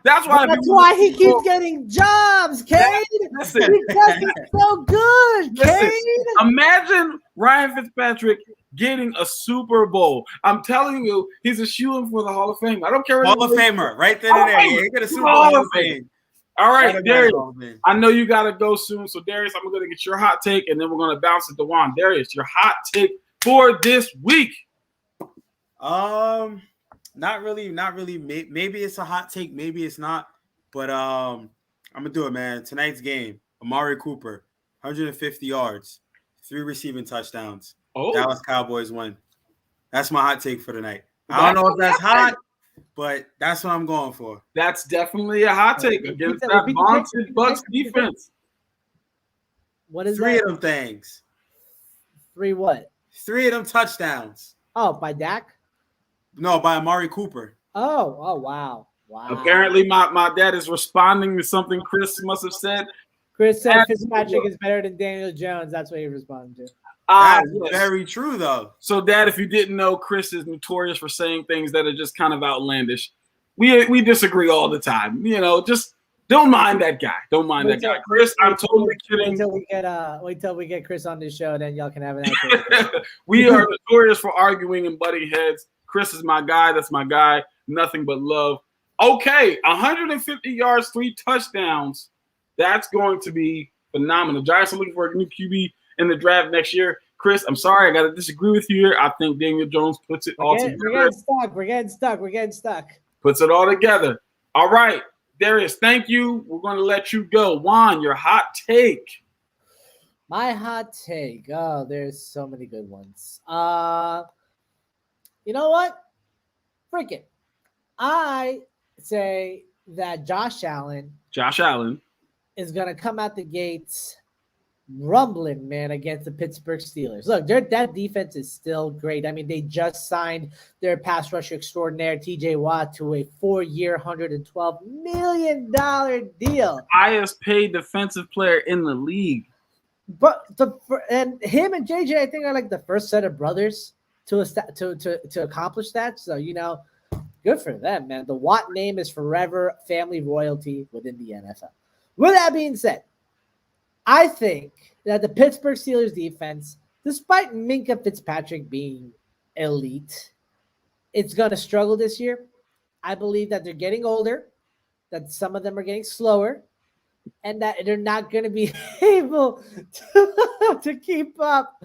he keeps getting jobs, Cade. Because he's so good, Cade. Imagine Ryan Fitzpatrick getting a Super Bowl. I'm telling you, he's a shoo-in for the Hall of Fame. I don't care. Hall of Famer, right then and there. He got a Super Bowl Hall of Fame. All right, Darius. I know you got to go soon. So, Darius, I'm going to get your hot take, and then we're going to bounce it to Juan. Darius, your hot take for this week. Not really. Maybe it's a hot take, maybe it's not. But I'm gonna do it, man. Tonight's game, Amari Cooper, 150 yards, 3 receiving touchdowns. Oh, Dallas Cowboys win. That's my hot take for tonight. I don't know if that's hot, but that's what I'm going for. That's definitely a hot take against that vaunted Bucs defense. What is 3 that? of them things? 3 what? 3 of them touchdowns. Oh, by Dak? No, by Amari Cooper. Oh, wow. Apparently, my dad is responding to something Chris must have said. Chris said Fitzpatrick is better than Daniel Jones. That's what he responded to. That's very true, though. So, Dad, if you didn't know, Chris is notorious for saying things that are just kind of outlandish. We disagree all the time. You know, just don't mind that guy. Don't mind that guy. Chris, I'm totally kidding. Wait till we get Chris on the show, then y'all can have an answer. We are notorious for arguing and butting heads. Chris is my guy. That's my guy. Nothing but love. Okay, 150 yards, 3 touchdowns. That's going to be phenomenal. Giants are looking for a new QB in the draft next year. Chris, I'm sorry. I got to disagree with you here. I think Daniel Jones puts it all together. We're getting stuck. Puts it all together. All right, Darius, thank you. We're going to let you go. Juan, your hot take. My hot take. Oh, there's so many good ones. You know what? Frick it. I say that Josh Allen is going to come out the gates rumbling, man, against the Pittsburgh Steelers. Look, that defense is still great. I mean, they just signed their pass rusher extraordinaire, TJ Watt, to a 4-year, $112 million deal. Highest paid defensive player in the league. But and him and JJ, I think, are like the first set of brothers to accomplish that. So, you know, good for them, man. The Watt name is forever family royalty within the NFL. With that being said, I think that the Pittsburgh Steelers defense, despite Minkah Fitzpatrick being elite, it's going to struggle this year. I believe that they're getting older, that some of them are getting slower, and that they're not going to be able to keep up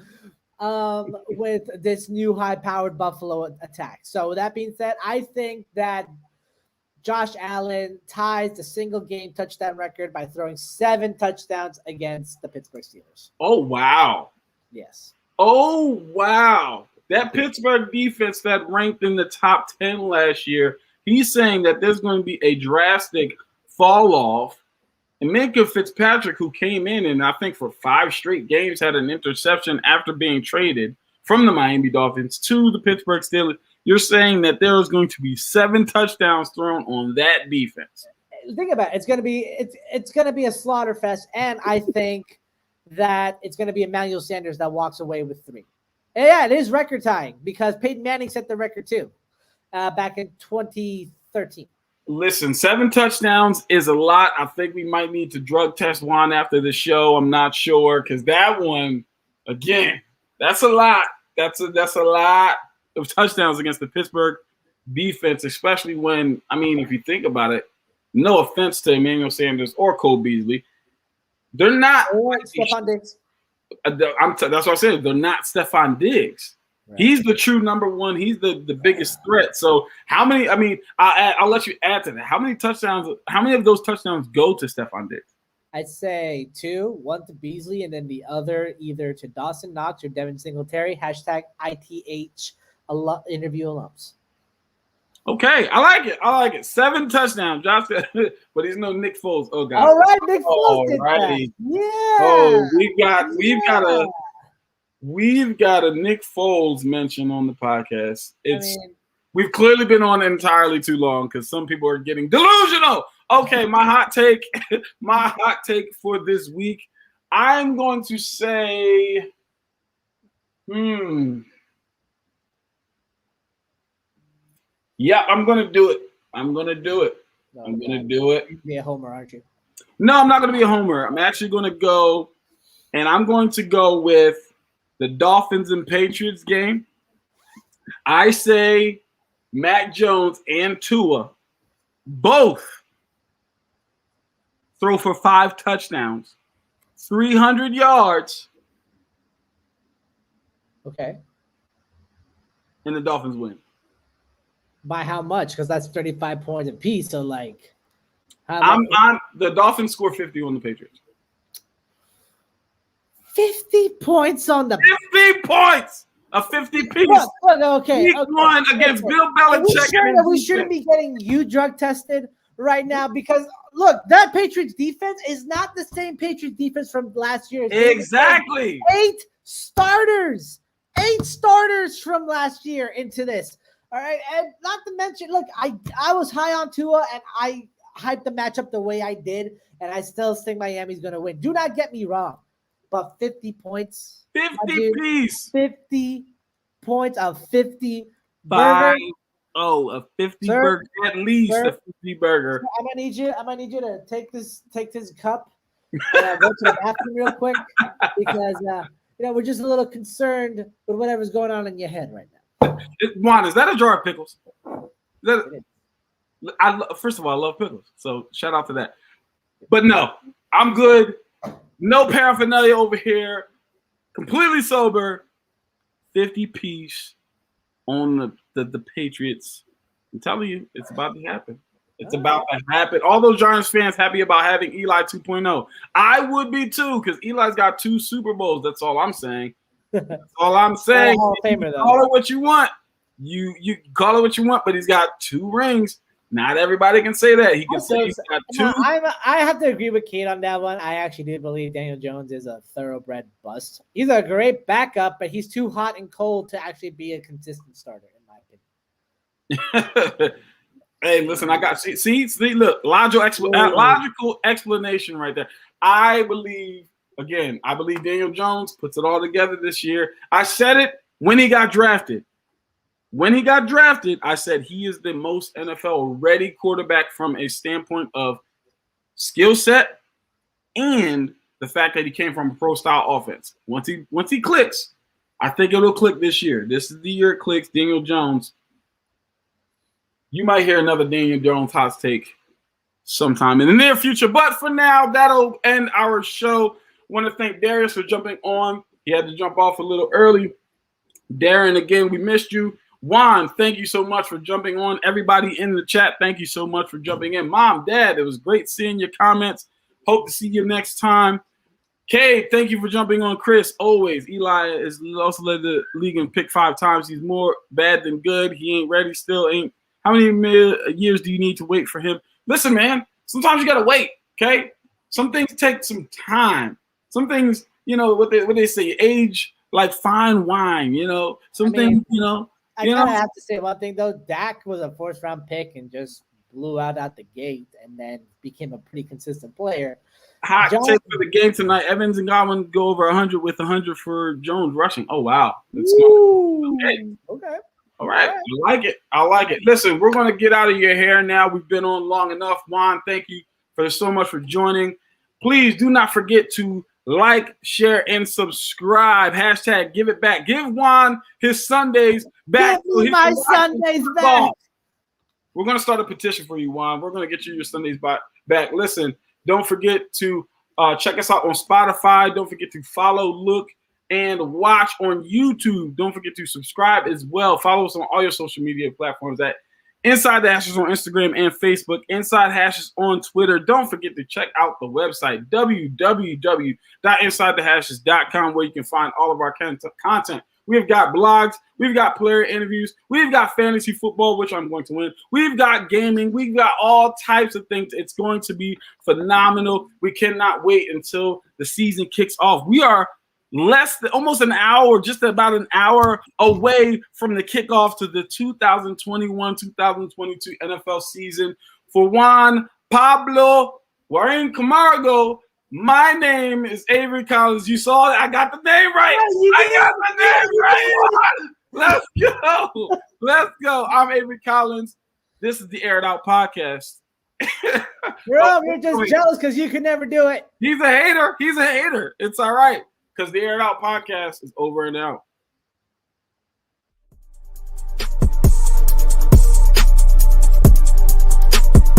with this new high-powered Buffalo attack. So with that being said, I think that Josh Allen ties the single-game touchdown record by throwing 7 touchdowns against the Pittsburgh Steelers. Oh, wow. Yes. Oh, wow. That Pittsburgh defense that ranked in the top 10 last year, he's saying that there's going to be a drastic fall off. And Minkah Fitzpatrick, who came in and I think for 5 straight games had an interception after being traded from the Miami Dolphins to the Pittsburgh Steelers, you're saying that there is going to be 7 touchdowns thrown on that defense. Think about it. It's going to be a slaughter fest, and I think that it's going to be Emmanuel Sanders that walks away with 3. And yeah, it is record tying because Peyton Manning set the record too back in 2013. Listen, 7 touchdowns is a lot. I think we might need to drug test Juan after the show. I'm not sure because that one, again, that's a lot. That's a lot of touchdowns against the Pittsburgh defense, especially when, I mean, if you think about it, no offense to Emmanuel Sanders or Cole Beasley, they're not. Or Stephon Diggs. That's what I said. They're not Stephon Diggs. Right. He's the true number one. He's the biggest threat. So how many? I mean, I'll let you add to that. How many touchdowns? How many of those touchdowns go to Stephon Diggs? I'd say 2, 1 to Beasley, and then the other either to Dawson Knox or Devin Singletary. # ITH interview alums. Okay, I like it. 7 touchdowns, Josh, but he's no Nick Foles. Oh God! All right, Nick Foles did that. Yeah. Oh, we've got a Nick Foles mention on the podcast. We've clearly been on entirely too long because some people are getting delusional. Okay, my hot take for this week. I'm going to say, yeah, I'm going to do it. You'd be a homer, aren't you? No, I'm not going to be a homer. I'm actually going to go, and I'm going to go with the Dolphins and Patriots game. I say Mac Jones and Tua both throw for 5 touchdowns, 300 yards. Okay. And the Dolphins win. By how much? Because that's 35 points apiece. So, like, the Dolphins score 50 on the Patriots. 50 points on the 50 points. A 50 piece. Look, okay. Week 1 against Bill Belichick. We shouldn't be getting you drug tested right now because look, that Patriots defense is not the same Patriots defense from last year. Exactly. 8 starters from last year into this. All right, and not to mention, look, I was high on Tua and I hyped the matchup the way I did, and I still think Miami's going to win. Do not get me wrong, but 50 points. 50 piece. 50 points of 50 burger. A 50 burger, at least a 50 burger. I might need you to take this cup and go to the bathroom real quick because we're just a little concerned with whatever's going on in your head right now. Juan, is that a jar of pickles? First of all, I love pickles, so shout out to that. But no, I'm good. No paraphernalia over here. Completely sober. 50 piece on the Patriots. I'm telling you, it's about to happen. It's about to happen. All those Giants fans happy about having Eli 2.0. I would be too, because Eli's got 2 Super Bowls. That's all I'm saying. That's all I'm saying. Hall of Famer, though. Call it what you want. You call it what you want, but he's got 2 rings. Not everybody can say that. He can say he's got 2. No, I have to agree with Kate on that one. I actually do believe Daniel Jones is a thoroughbred bust. He's a great backup, but he's too hot and cold to actually be a consistent starter, in my opinion. Hey, listen, I got see look, logical explanation right there. I believe Daniel Jones puts it all together this year. I said it when he got drafted. I said he is the most NFL-ready quarterback from a standpoint of skill set and the fact that he came from a pro-style offense. Once he clicks, I think it'll click this year. This is the year it clicks. Daniel Jones. You might hear another Daniel Jones hot take sometime in the near future. But for now, that'll end our show. I want to thank Darius for jumping on. He had to jump off a little early. Darren, again, we missed you. Juan, thank you so much for jumping on. Everybody in the chat, thank you so much for jumping in. Mom, Dad, it was great seeing your comments. Hope to see you next time. Kay, thank you for jumping on. Chris, always. Eli is also led the league in pick 5 times. He's more bad than good. He ain't ready still. How many years do you need to wait for him? Listen, man, sometimes you got to wait, okay? Some things take some time. Some things, what they say, age like fine wine, things, I kind of have to say one thing, though. Dak was a 4th-round pick and just blew out the gate and then became a pretty consistent player. Hot take for the game tonight. Evans and Godwin go over 100 with 100 for Jones rushing. Oh, wow. That's okay. All right. I like it. Listen, we're going to get out of your hair now. We've been on long enough. Juan, thank you so much for joining. Please do not forget to like, share, and subscribe. # give it back. Give Juan his Sundays back. Give me my Sundays back. We're going to start a petition for you, Juan. We're going to get you your Sundays back. Listen, don't forget to Check us out on Spotify. Don't forget to follow, look, and watch on YouTube. Don't forget to subscribe as well. Follow us on all your social media platforms at Inside the Hashes on Instagram and Facebook, Inside Hashes on Twitter. Don't forget to check out the website, www.insidethehashes.com, where you can find all of our content. We've got blogs, we've got player interviews, we've got fantasy football, which I'm going to win. We've got gaming, we've got all types of things. It's going to be phenomenal. We cannot wait until the season kicks off. We are almost an hour, just about an hour away from the kickoff to the 2021-2022 NFL season. For Juan Pablo Warren Camargo, my name is Avery Collins. You saw it. I got the name right. Let's go. Let's go. I'm Avery Collins. This is the Air It Out podcast. Bro, you're just jealous because you could never do it. He's a hater. It's all right. Because the Air It Out podcast is over and out.